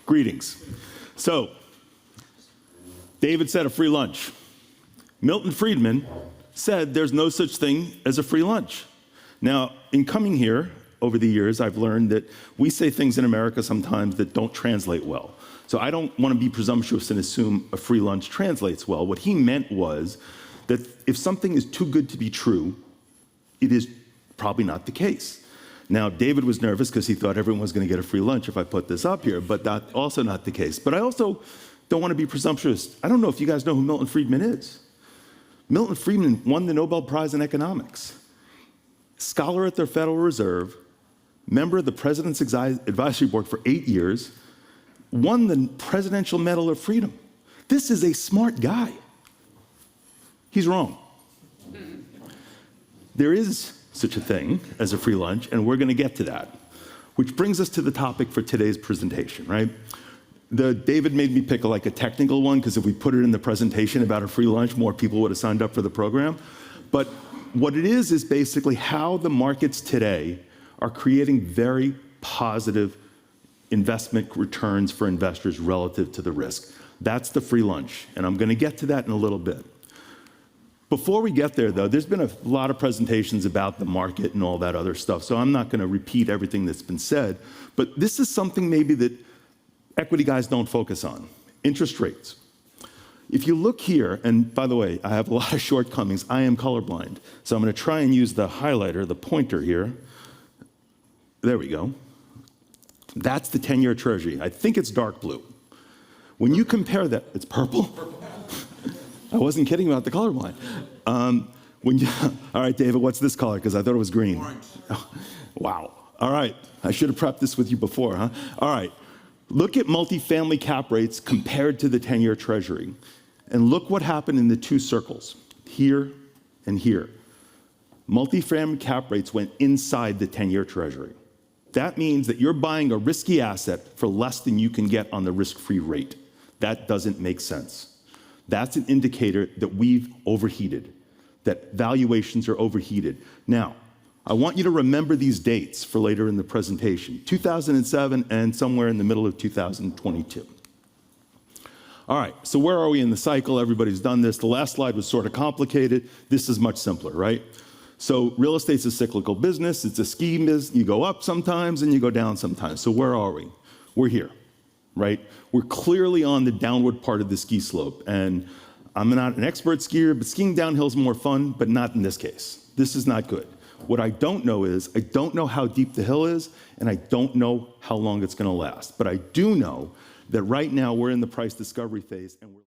Greetings. So, David said a free lunch. Milton Friedman said there's no such thing as a free lunch. Now, in coming here over the years, I've learned that we say things in America sometimes that don't translate well. So I don't want to be presumptuous and assume a free lunch translates well. What he meant was that if something is too good to be true, it is probably not the case. Now, David was nervous because he thought everyone was going to get a free lunch if I put this up here, but that's also not the case. But I also don't want to be presumptuous. I don't know if you guys know who Milton Friedman is. Milton Friedman won the Nobel Prize in Economics. Scholar at the Federal Reserve, member of the President's Advisory Board for 8 years, won the Presidential Medal of Freedom. This is a smart guy. He's wrong. There is such a thing as a free lunch, and we're going to get to that. Which brings us to the topic for today's presentation, right? David made me pick a technical one, because if we put it in the presentation about a free lunch, more people would have signed up for the program. But what it is basically how the markets today are creating very positive investment returns for investors relative to the risk. That's the free lunch, and I'm going to get to that in a little bit. Before we get there, though, there's been a lot of presentations about the market and all that other stuff, so I'm not going to repeat everything that's been said, but this is something maybe that equity guys don't focus on: interest rates. If you look here, and by the way, I have a lot of shortcomings. I am colorblind, so I'm going to try and use the highlighter, the pointer here. There we go. That's the 10-year Treasury. I think it's dark blue. When you compare that, it's purple? I wasn't kidding about the colorblind. All right, David, what's this color? Because I thought it was green. Orange. Oh, wow. All right. I should have prepped this with you before, huh? All right. Look at multifamily cap rates compared to the 10-year Treasury. And look what happened in the two circles, here and here. Multifamily cap rates went inside the 10-year Treasury. That means that you're buying a risky asset for less than you can get on the risk-free rate. That doesn't make sense. That's an indicator that we've overheated, that valuations are overheated. Now, I want you to remember these dates for later in the presentation: 2007 and somewhere in the middle of 2022. All right, so where are we in the cycle? Everybody's done this. The last slide was sort of complicated. This is much simpler, right? So real estate's a cyclical business. It's a ski business. You go up sometimes and you go down sometimes. So where are we? We're here, right? We're clearly on the downward part of the ski slope. And I'm not an expert skier, but skiing downhill is more fun, but not in this case. This is not good. What I don't know is, I don't know how deep the hill is, and I don't know how long it's going to last. But I do know that right now we're in the price discovery phase, and we're